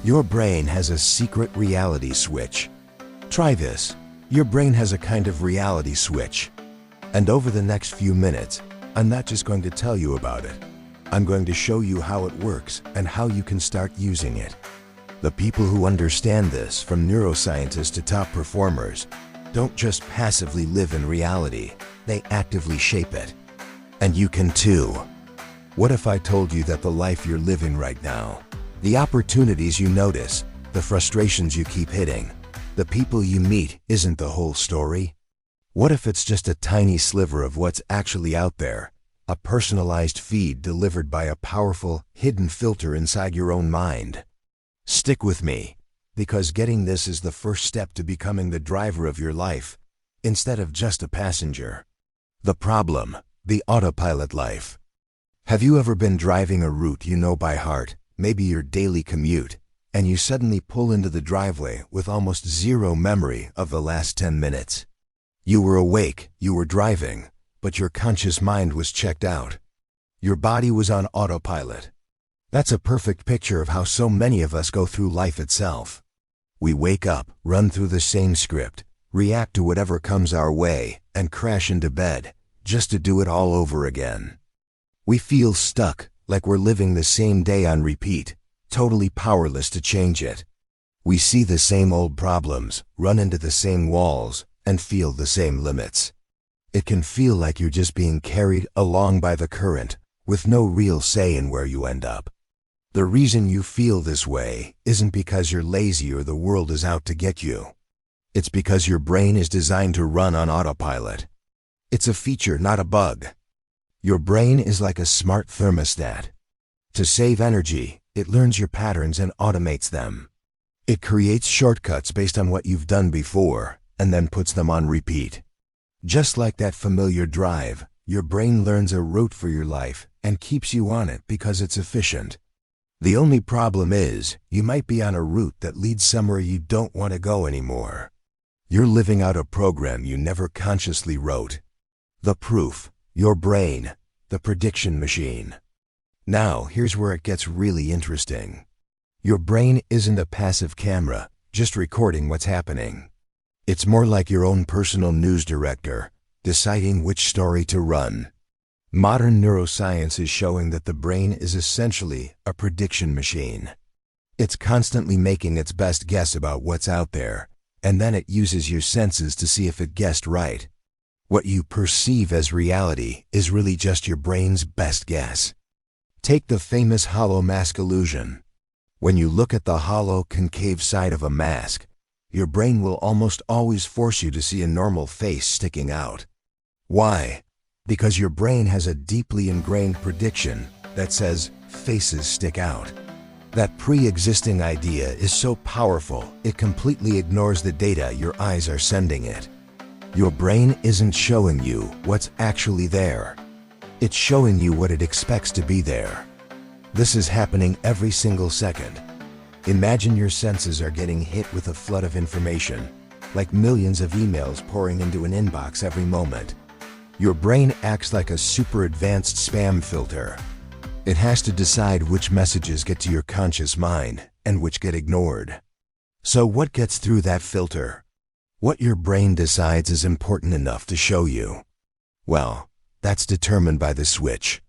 Your brain has a secret reality switch. Try this. Your brain has a kind of reality switch. And over the next few minutes, I'm not just going to tell you about it. I'm going to show you how it works and how you can start using it. The people who understand this, from neuroscientists to top performers, don't just passively live in reality, they actively shape it. And you can too. What if I told you that the life you're living right now, the opportunities you notice, the frustrations you keep hitting, the people you meet isn't the whole story? What if it's just a tiny sliver of what's actually out there, a personalized feed delivered by a powerful, hidden filter inside your own mind? Stick with me, because getting this is the first step to becoming the driver of your life, instead of just a passenger. The problem, the autopilot life. Have you ever been driving a route you know by heart, maybe your daily commute, and you suddenly pull into the driveway with almost zero memory of the last 10 minutes? You were awake, you were driving, but your conscious mind was checked out. Your body was on autopilot. That's a perfect picture of how so many of us go through life itself. We wake up, run through the same script, react to whatever comes our way, and crash into bed, just to do it all over again. We feel stuck, like we're living the same day on repeat, totally powerless to change it. We see the same old problems, run into the same walls, and feel the same limits. It can feel like you're just being carried along by the current, with no real say in where you end up. The reason you feel this way isn't because you're lazy or the world is out to get you. It's because your brain is designed to run on autopilot. It's a feature, not a bug. Your brain is like a smart thermostat. To save energy, it learns your patterns and automates them. It creates shortcuts based on what you've done before, and then puts them on repeat. Just like that familiar drive, your brain learns a route for your life and keeps you on it because it's efficient. The only problem is, you might be on a route that leads somewhere you don't want to go anymore. You're living out a program you never consciously wrote. The proof, your brain, the prediction machine. Now, here's where it gets really interesting. Your brain isn't a passive camera, just recording what's happening. It's more like your own personal news director, deciding which story to run. Modern neuroscience is showing that the brain is essentially a prediction machine. It's constantly making its best guess about what's out there, and then it uses your senses to see if it guessed right. What you perceive as reality is really just your brain's best guess. Take the famous hollow mask illusion. When you look at the hollow, concave side of a mask, your brain will almost always force you to see a normal face sticking out. Why? Because your brain has a deeply ingrained prediction that says faces stick out. That pre-existing idea is so powerful, it completely ignores the data your eyes are sending it. Your brain isn't showing you what's actually there. It's showing you what it expects to be there. This is happening every single second. Imagine your senses are getting hit with a flood of information, like millions of emails pouring into an inbox every moment. Your brain acts like a super advanced spam filter. It has to decide which messages get to your conscious mind and which get ignored. So what gets through that filter? What your brain decides is important enough to show you? Well, that's determined by the switch.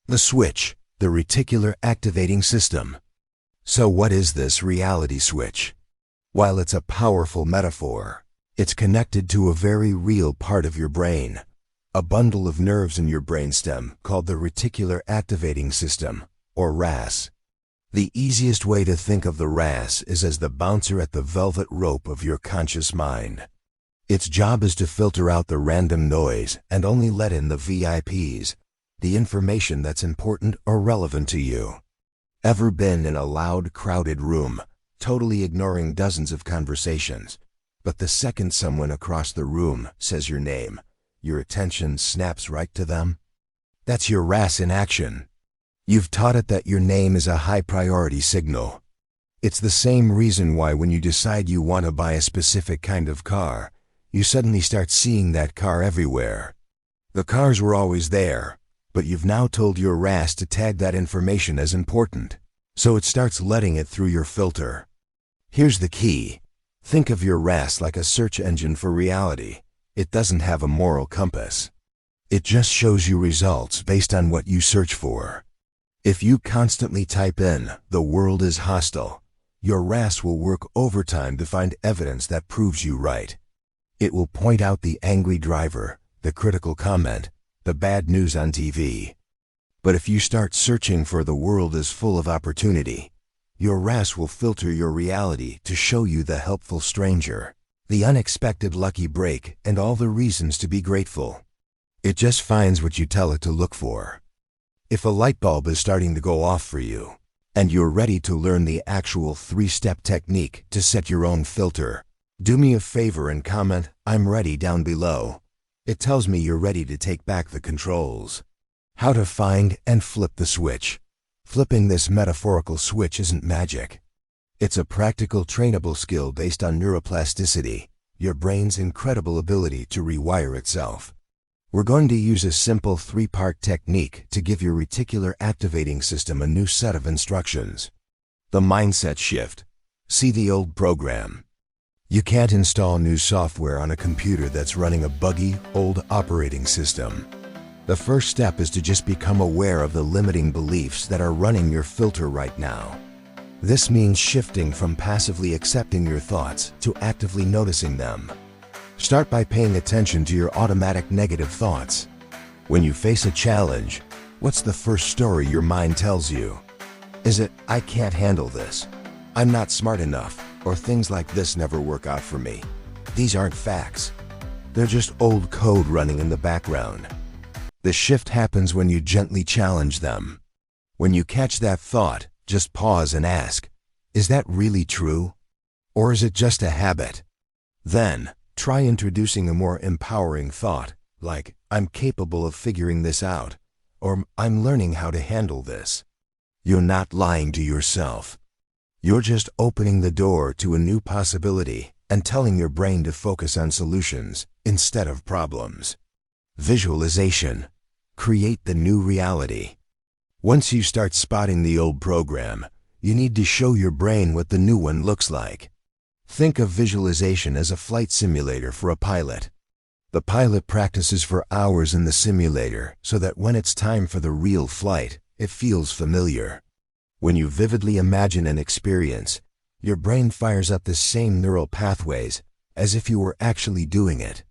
The switch, the Reticular Activating System. So what is this reality switch? While it's a powerful metaphor, it's connected to a very real part of your brain. A bundle of nerves in your brainstem called the Reticular Activating System, or RAS. The easiest way to think of the RAS is as the bouncer at the velvet rope of your conscious mind. Its job is to filter out the random noise and only let in the VIPs, the information that's important or relevant to you. Ever been in a loud, crowded room, totally ignoring dozens of conversations, but the second someone across the room says your name, your attention snaps right to them? That's your RAS in action. You've taught it that your name is a high priority signal. It's the same reason why when you decide you want to buy a specific kind of car, you suddenly start seeing that car everywhere. The cars were always there, but you've now told your RAS to tag that information as important. So it starts letting it through your filter. Here's the key. Think of your RAS like a search engine for reality. It doesn't have a moral compass. It just shows you results based on what you search for. If you constantly type in, "The world is hostile," your RAS will work overtime to find evidence that proves you right. It will point out the angry driver, the critical comment, the bad news on TV. But if you start searching for "The world is full of opportunity," your RAS will filter your reality to show you the helpful stranger, the unexpected lucky break, and all the reasons to be grateful. It just finds what you tell it to look for. If a light bulb is starting to go off for you, and you're ready to learn the actual 3-step technique to set your own filter, do me a favor and comment, "I'm ready," down below. It tells me you're ready to take back the controls. How to find and flip the switch. Flipping this metaphorical switch isn't magic. It's a practical, trainable skill based on neuroplasticity, your brain's incredible ability to rewire itself. We're going to use a simple 3-part technique to give your reticular activating system a new set of instructions. The mindset shift. See the old program. You can't install new software on a computer that's running a buggy, old operating system. The first step is to just become aware of the limiting beliefs that are running your filter right now. This means shifting from passively accepting your thoughts to actively noticing them. Start by paying attention to your automatic negative thoughts. When you face a challenge, what's the first story your mind tells you? Is it, "I can't handle this," "I'm not smart enough," or "things like this never work out for me"? These aren't facts. They're just old code running in the background. The shift happens when you gently challenge them. When you catch that thought, just pause and ask, "Is that really true? Or is it just a habit?" Then, try introducing a more empowering thought, like, "I'm capable of figuring this out," or "I'm learning how to handle this." You're not lying to yourself. You're just opening the door to a new possibility and telling your brain to focus on solutions instead of problems. Visualization. Create the new reality. Once you start spotting the old program, you need to show your brain what the new one looks like. Think of visualization as a flight simulator for a pilot. The pilot practices for hours in the simulator so that when it's time for the real flight, it feels familiar. When you vividly imagine an experience, your brain fires up the same neural pathways as if you were actually doing it.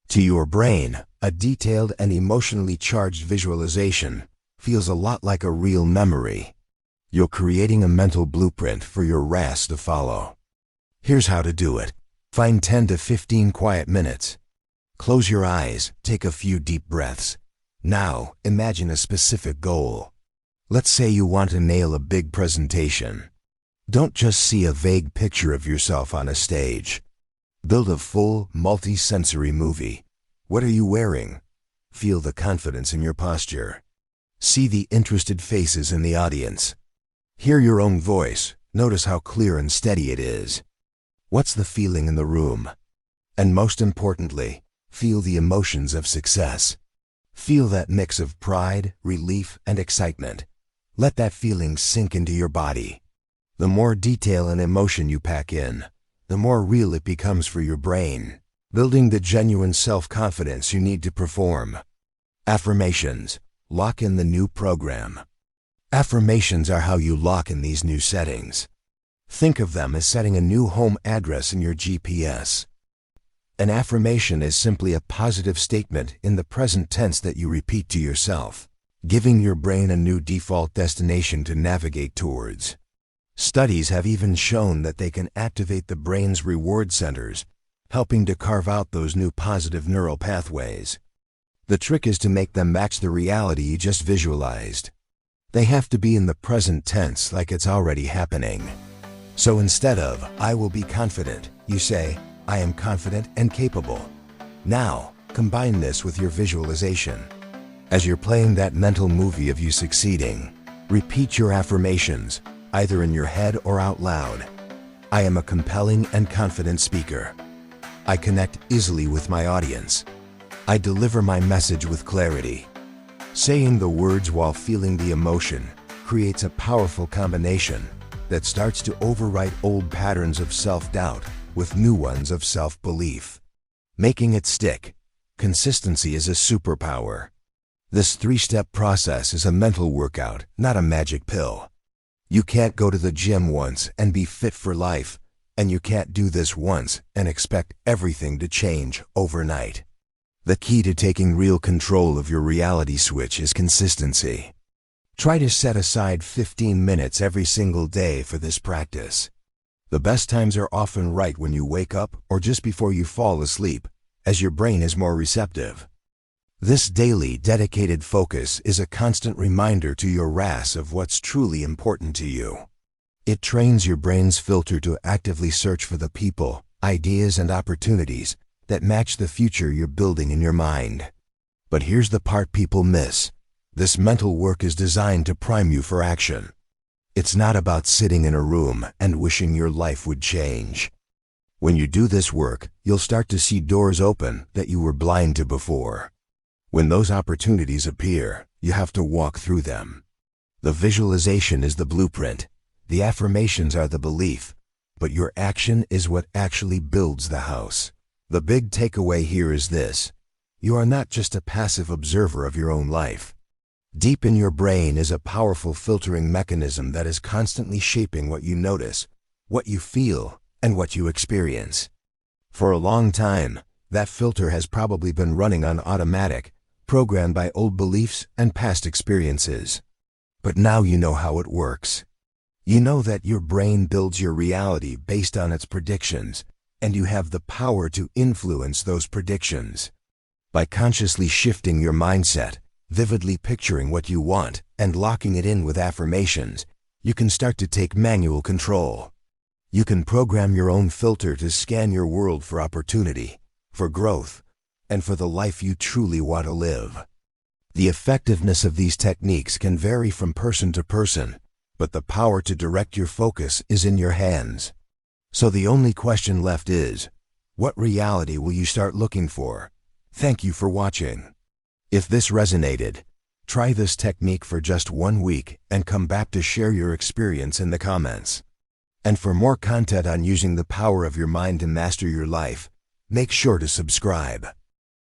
To your brain, a detailed and emotionally charged visualization feels a lot like a real memory. You're creating a mental blueprint for your RAS to follow. Here's how to do it. Find 10 to 15 quiet minutes. Close your eyes, take a few deep breaths. Now, imagine a specific goal. Let's say you want to nail a big presentation. Don't just see a vague picture of yourself on a stage. Build a full, multi-sensory movie. What are you wearing? Feel the confidence in your posture. See the interested faces in the audience. Hear your own voice. Notice how clear and steady it is. What's the feeling in the room? And most importantly, feel the emotions of success. Feel that mix of pride, relief, and excitement. Let that feeling sink into your body. The more detail and emotion you pack in, the more real it becomes for your brain, building the genuine self-confidence you need to perform. Affirmations. Lock in the new program. Affirmations are how you lock in these new settings. Think of them as setting a new home address in your GPS. An affirmation is simply a positive statement in the present tense that you repeat to yourself, giving your brain a new default destination to navigate towards. Studies have even shown that they can activate the brain's reward centers, helping to carve out those new positive neural pathways. The trick is to make them match the reality you just visualized. They have to be in the present tense, like it's already happening. So instead of, "I will be confident," you say, "I am confident and capable." Now, combine this with your visualization. As you're playing that mental movie of you succeeding, repeat your affirmations, either in your head or out loud. I am a compelling and confident speaker. I connect easily with my audience. I deliver my message with clarity. Saying the words while feeling the emotion creates a powerful combination that starts to overwrite old patterns of self-doubt with new ones of self-belief. Making it stick. Consistency is a superpower. This 3-step process is a mental workout, not a magic pill. You can't go to the gym once and be fit for life, and you can't do this once and expect everything to change overnight. The key to taking real control of your reality switch is consistency. Try to set aside 15 minutes every single day for this practice. The best times are often right when you wake up or just before you fall asleep, as your brain is more receptive. This daily, dedicated focus is a constant reminder to your RAS of what's truly important to you. It trains your brain's filter to actively search for the people, ideas, and opportunities that match the future you're building in your mind. But here's the part people miss. This mental work is designed to prime you for action. It's not about sitting in a room and wishing your life would change. When you do this work, you'll start to see doors open that you were blind to before. When those opportunities appear, you have to walk through them. The visualization is the blueprint. The affirmations are the belief, but your action is what actually builds the house. The big takeaway here is this: you are not just a passive observer of your own life. Deep in your brain is a powerful filtering mechanism that is constantly shaping what you notice, what you feel, and what you experience. For a long time, that filter has probably been running on automatic, programmed by old beliefs and past experiences. But now you know how it works. You know that your brain builds your reality based on its predictions, and you have the power to influence those predictions. By consciously shifting your mindset, vividly picturing what you want, and locking it in with affirmations, you can start to take manual control. You can program your own filter to scan your world for opportunity, for growth, and for the life you truly want to live. The effectiveness of these techniques can vary from person to person, but the power to direct your focus is in your hands. So the only question left is, what reality will you start looking for? Thank you for watching. If this resonated, try this technique for just 1 week and come back to share your experience in the comments. And for more content on using the power of your mind to master your life, make sure to subscribe.